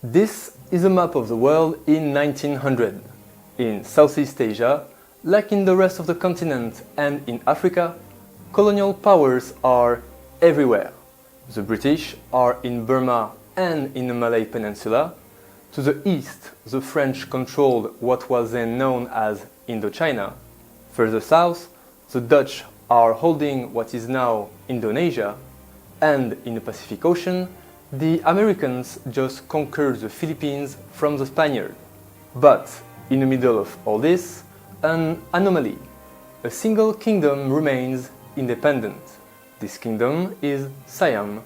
This is a map of the world in 1900. In Southeast Asia, like in the rest of the continent and in Africa, colonial powers are everywhere. The British are in Burma and in the Malay Peninsula. To the east, the French controlled what was then known as Indochina. Further south, the Dutch are holding what is now Indonesia. And in the Pacific Ocean, the Americans just conquered the Philippines from the Spaniards. But in the middle of all this, an anomaly. A single kingdom remains independent. This kingdom is Siam,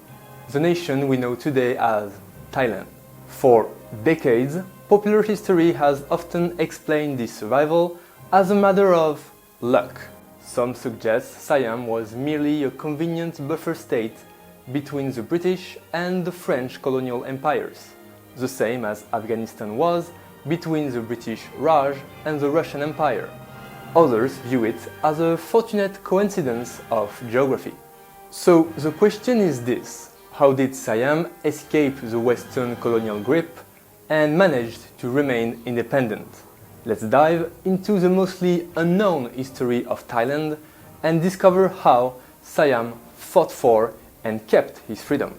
the nation we know today as Thailand. For decades, popular history has often explained this survival as a matter of luck. Some suggest Siam was merely a convenient buffer state between the British and the French colonial empires, the same as Afghanistan was between the British Raj and the Russian Empire. Others view it as a fortunate coincidence of geography. So the question is this: how did Siam escape the Western colonial grip and managed to remain independent? Let's dive into the mostly unknown history of Thailand and discover how Siam fought for and kept his freedom.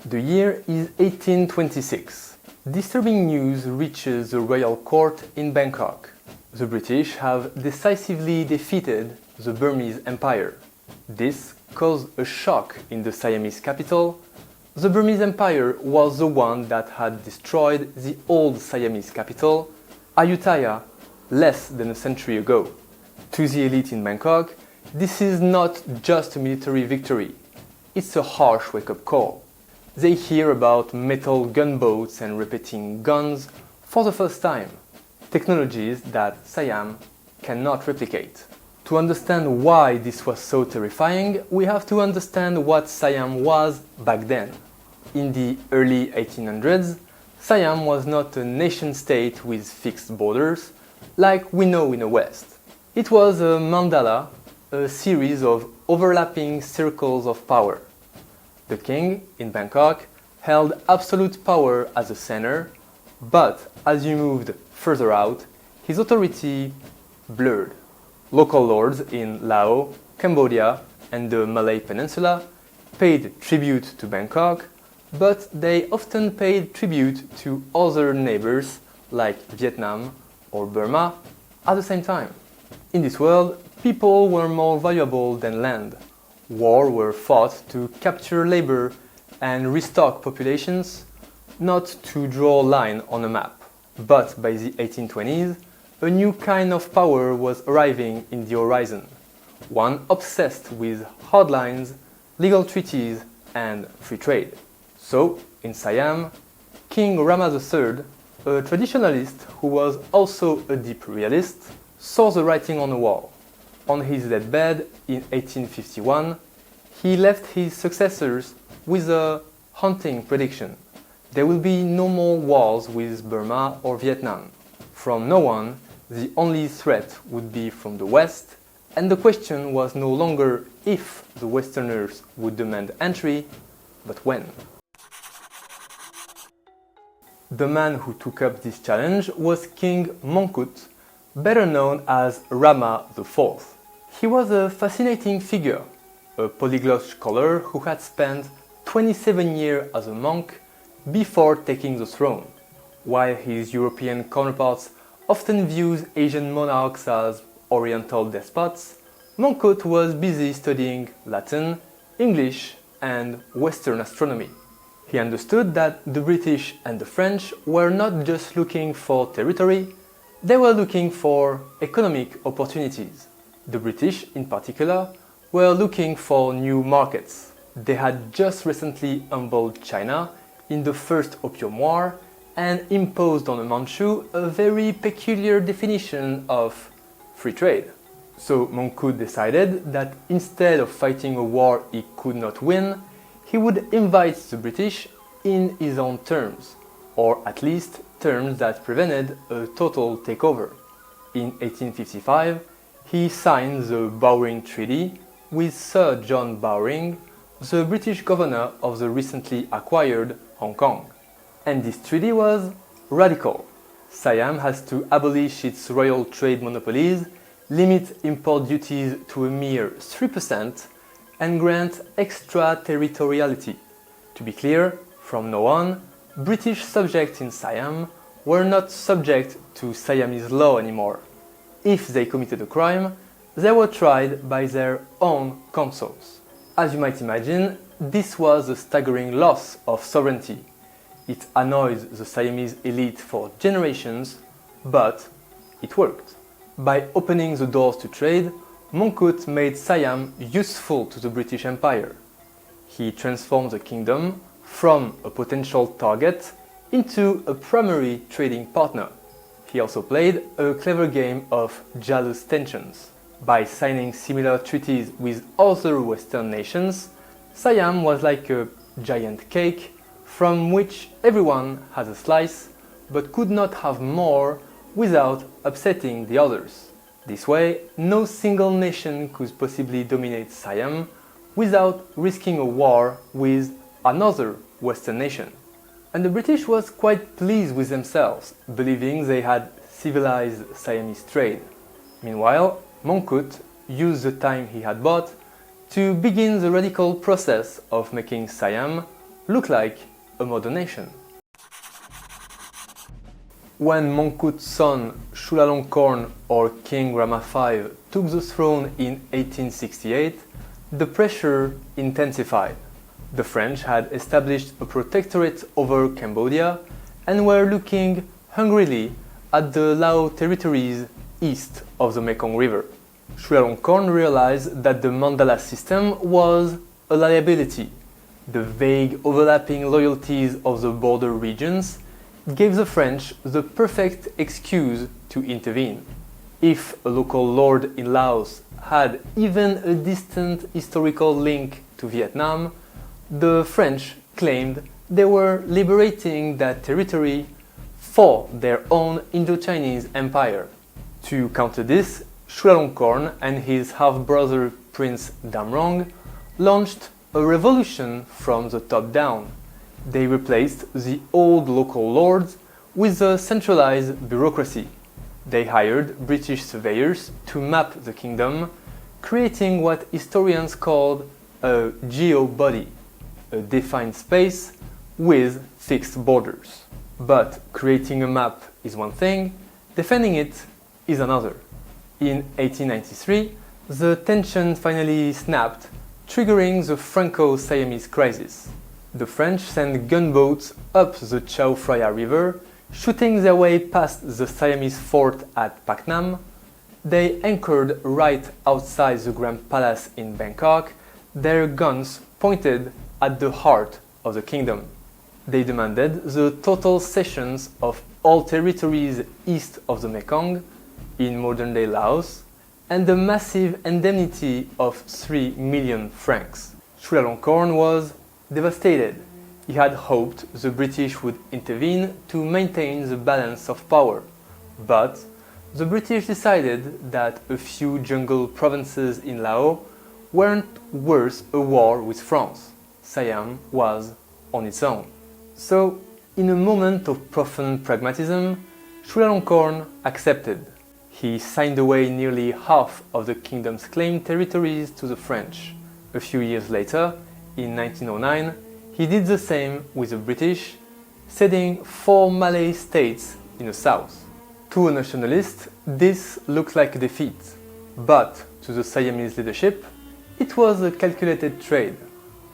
The year is 1826. Disturbing news reaches the royal court in Bangkok. The British have decisively defeated the Burmese Empire. This caused a shock in the Siamese capital. The Burmese Empire was the one that had destroyed the old Siamese capital, Ayutthaya, less than a century ago. To the elite in Bangkok, this is not just a military victory. It's a harsh wake-up call. They hear about metal gunboats and repeating guns for the first time, technologies that Siam cannot replicate. To understand why this was so terrifying, we have to understand what Siam was back then. In the early 1800s, Siam was not a nation-state with fixed borders, like we know in the West. It was a mandala, a series of overlapping circles of power. The king, in Bangkok, held absolute power as a center, but as you moved further out, his authority blurred. Local lords in Laos, Cambodia, and the Malay Peninsula paid tribute to Bangkok, but they often paid tribute to other neighbors like Vietnam or Burma at the same time. In this world, people were more valuable than land. Wars were fought to capture labor and restock populations, not to draw a line on a map. But by the 1820s, a new kind of power was arriving in the horizon, one obsessed with hard lines, legal treaties, and free trade. So, in Siam, King Rama III, a traditionalist who was also a deep realist, saw the writing on the wall. On his deathbed in 1851, he left his successors with a haunting prediction. There will be no more wars with Burma or Vietnam. From now on, the only threat would be from the West, and the question was no longer if the Westerners would demand entry, but when. The man who took up this challenge was King Mongkut, better known as Rama IV. He was a fascinating figure, a polyglot scholar who had spent 27 years as a monk before taking the throne. While his European counterparts often viewed Asian monarchs as Oriental despots, Mongkut was busy studying Latin, English, and Western astronomy. He understood that the British and the French were not just looking for territory, they were looking for economic opportunities. The British, in particular, were looking for new markets. They had just recently humbled China in the First Opium War and imposed on the Manchu a very peculiar definition of free trade. So Mongkut decided that instead of fighting a war he could not win, he would invite the British in his own terms, or at least terms that prevented a total takeover. In 1855, he signed the Bowring Treaty with Sir John Bowring, the British governor of the recently acquired Hong Kong. And this treaty was radical. Siam has to abolish its royal trade monopolies, limit import duties to a mere 3%, and grant extraterritoriality. To be clear, from now on, British subjects in Siam were not subject to Siamese law anymore. If they committed a crime, they were tried by their own consuls. As you might imagine, this was a staggering loss of sovereignty. It annoyed the Siamese elite for generations, but it worked. By opening the doors to trade, Mongkut made Siam useful to the British Empire. He transformed the kingdom from a potential target into a primary trading partner. He also played a clever game of jealous tensions. By signing similar treaties with other Western nations, Siam was like a giant cake from which everyone has a slice, but could not have more without upsetting the others. This way, no single nation could possibly dominate Siam without risking a war with another Western nation. And the British was quite pleased with themselves, believing they had civilized Siamese trade. Meanwhile, Mongkut used the time he had bought to begin the radical process of making Siam look like a modern nation. When Mongkut's son Chulalongkorn, or King Rama V, took the throne in 1868, the pressure intensified. The French had established a protectorate over Cambodia and were looking hungrily at the Lao territories east of the Mekong River. Chulalongkorn realized that the Mandala system was a liability. The vague overlapping loyalties of the border regions gave the French the perfect excuse to intervene. If a local lord in Laos had even a distant historical link to Vietnam, the French claimed they were liberating that territory for their own Indochinese empire. To counter this, Chulalongkorn and his half-brother Prince Damrong launched a revolution from the top down. They replaced the old local lords with a centralized bureaucracy. They hired British surveyors to map the kingdom, creating what historians called a geo-body, a defined space with fixed borders. But creating a map is one thing, defending it is another. In 1893, the tension finally snapped, triggering the Franco-Siamese Crisis. The French sent gunboats up the Chao Phraya River, shooting their way past the Siamese fort at Pak Nam. They anchored right outside the Grand Palace in Bangkok, their guns pointed at the heart of the kingdom. They demanded the total cessions of all territories east of the Mekong, in modern-day Laos, and a massive indemnity of 3 million francs. Chulalongkorn was devastated. He had hoped the British would intervene to maintain the balance of power, but the British decided that a few jungle provinces in Laos weren't worth a war with France. Siam was on its own. So, in a moment of profound pragmatism, Chulalongkorn accepted. He signed away nearly half of the kingdom's claimed territories to the French. A few years later, in 1909, he did the same with the British, ceding 4 Malay states in the south. To a nationalist, this looked like a defeat, but to the Siamese leadership, it was a calculated trade.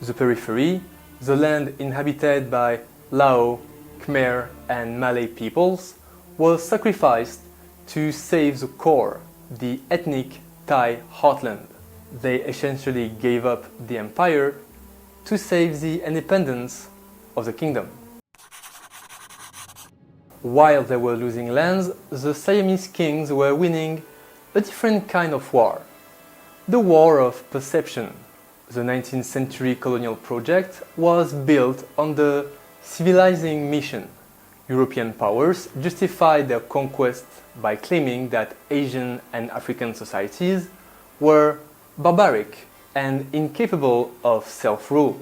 The periphery, the land inhabited by Lao, Khmer and Malay peoples, was sacrificed to save the core, the ethnic Thai heartland. They essentially gave up the empire to save the independence of the kingdom. While they were losing lands, the Siamese kings were winning a different kind of war. The war of perception. The 19th century colonial project was built on the civilizing mission. European powers justified their conquest by claiming that Asian and African societies were barbaric and incapable of self-rule.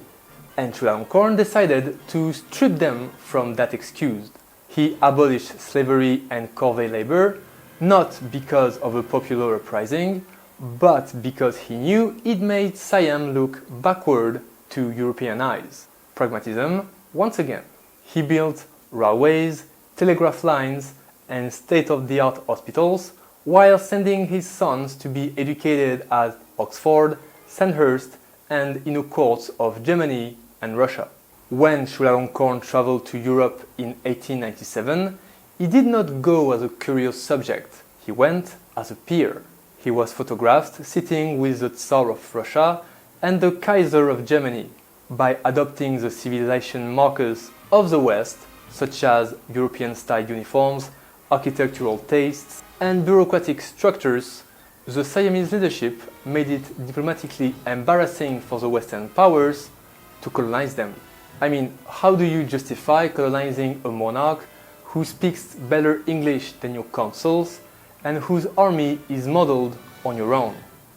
And Chulalongkorn decided to strip them from that excuse. He abolished slavery and corvée labor, not because of a popular uprising, but because he knew it made Siam look backward to European eyes. Pragmatism, once again. He built railways, telegraph lines, and state-of-the-art hospitals, while sending his sons to be educated at Oxford, Sandhurst, and in the courts of Germany and Russia. When Chulalongkorn traveled to Europe in 1897, he did not go as a curious subject, he went as a peer. He was photographed sitting with the Tsar of Russia and the Kaiser of Germany. By adopting the civilization markers of the West, such as European-style uniforms, architectural tastes, and bureaucratic structures, the Siamese leadership made it diplomatically embarrassing for the Western powers to colonize them. I mean, how do you justify colonizing a monarch who speaks better English than your consuls and whose army is modeled on your own?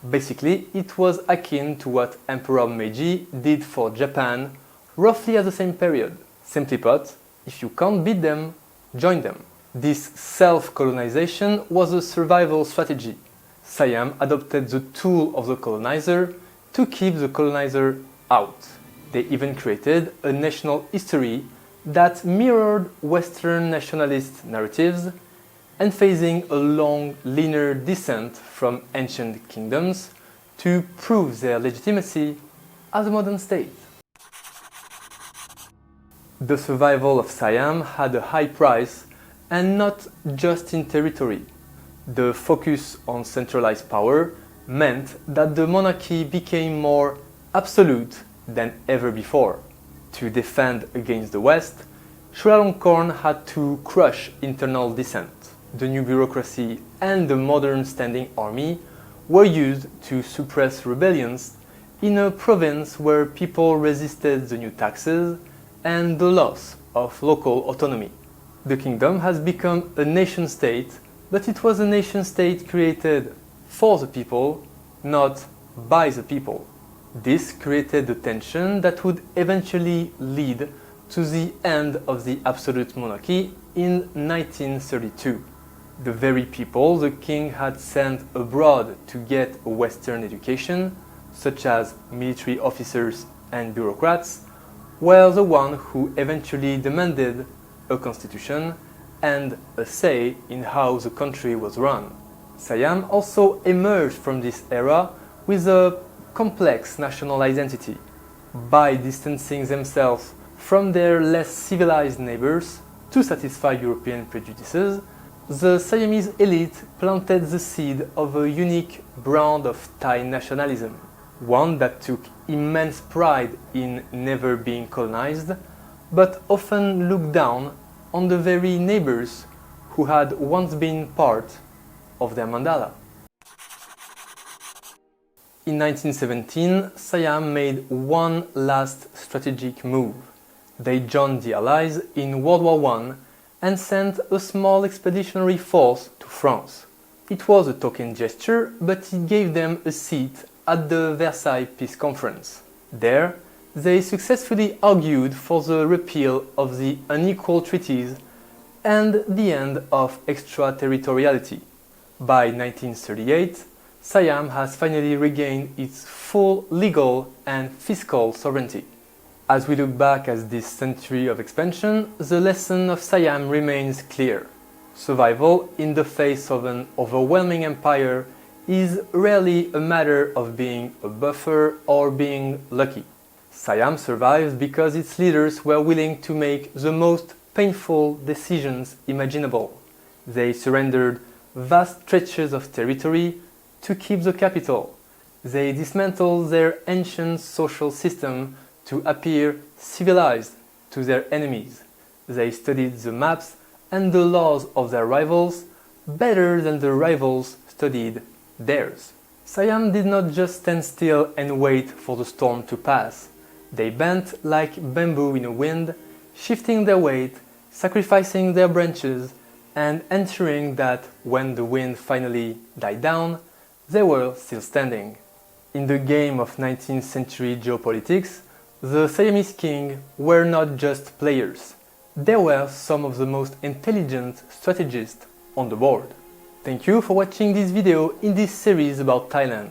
Basically, it was akin to what Emperor Meiji did for Japan roughly at the same period. Simply put, if you can't beat them, join them. This self-colonization was a survival strategy. Siam adopted the tool of the colonizer to keep the colonizer out. They even created a national history that mirrored Western nationalist narratives, emphasizing a long linear descent from ancient kingdoms to prove their legitimacy as a modern state. The survival of Siam had a high price, and not just in territory. The focus on centralized power meant that the monarchy became more absolute than ever before. To defend against the West, Chulalongkorn had to crush internal dissent. The new bureaucracy and the modern standing army were used to suppress rebellions in a province where people resisted the new taxes and the loss of local autonomy. The kingdom has become a nation-state, but it was a nation-state created for the people, not by the people. This created a tension that would eventually lead to the end of the absolute monarchy in 1932. The very people the king had sent abroad to get a Western education, such as military officers and bureaucrats, were the ones who eventually demanded a constitution and a say in how the country was run. Siam also emerged from this era with a complex national identity. By distancing themselves from their less civilized neighbors to satisfy European prejudices, the Siamese elite planted the seed of a unique brand of Thai nationalism, one that took immense pride in never being colonized, but often looked down on the very neighbors who had once been part of their mandala. In 1917, Siam made one last strategic move. They joined the Allies in World War I and sent a small expeditionary force to France. It was a token gesture, but it gave them a seat at the Versailles Peace Conference. There, they successfully argued for the repeal of the unequal treaties and the end of extraterritoriality. By 1938, Siam has finally regained its full legal and fiscal sovereignty. As we look back at this century of expansion, the lesson of Siam remains clear. Survival in the face of an overwhelming empire is rarely a matter of being a buffer or being lucky. Siam survives because its leaders were willing to make the most painful decisions imaginable. They surrendered vast stretches of territory to keep the capital. They dismantled their ancient social system to appear civilized to their enemies. They studied the maps and the laws of their rivals better than the rivals studied theirs. Siam did not just stand still and wait for the storm to pass. They bent like bamboo in a wind, shifting their weight sacrificing their branches and ensuring that when the wind finally died down, they were still standing. In the game of 19th century geopolitics, the Siamese kings were not just players. They were some of the most intelligent strategists on the board. Thank you for watching this video in this series about Thailand.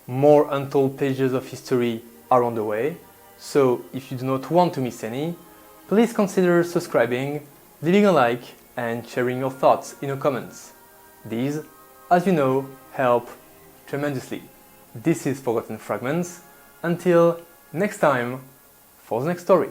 More untold pages of history are on the way, so if you do not want to miss any, please consider subscribing, leaving a like and sharing your thoughts in the comments. These, as you know, help tremendously. This is Forgotten Fragments. Until next time, for the next story.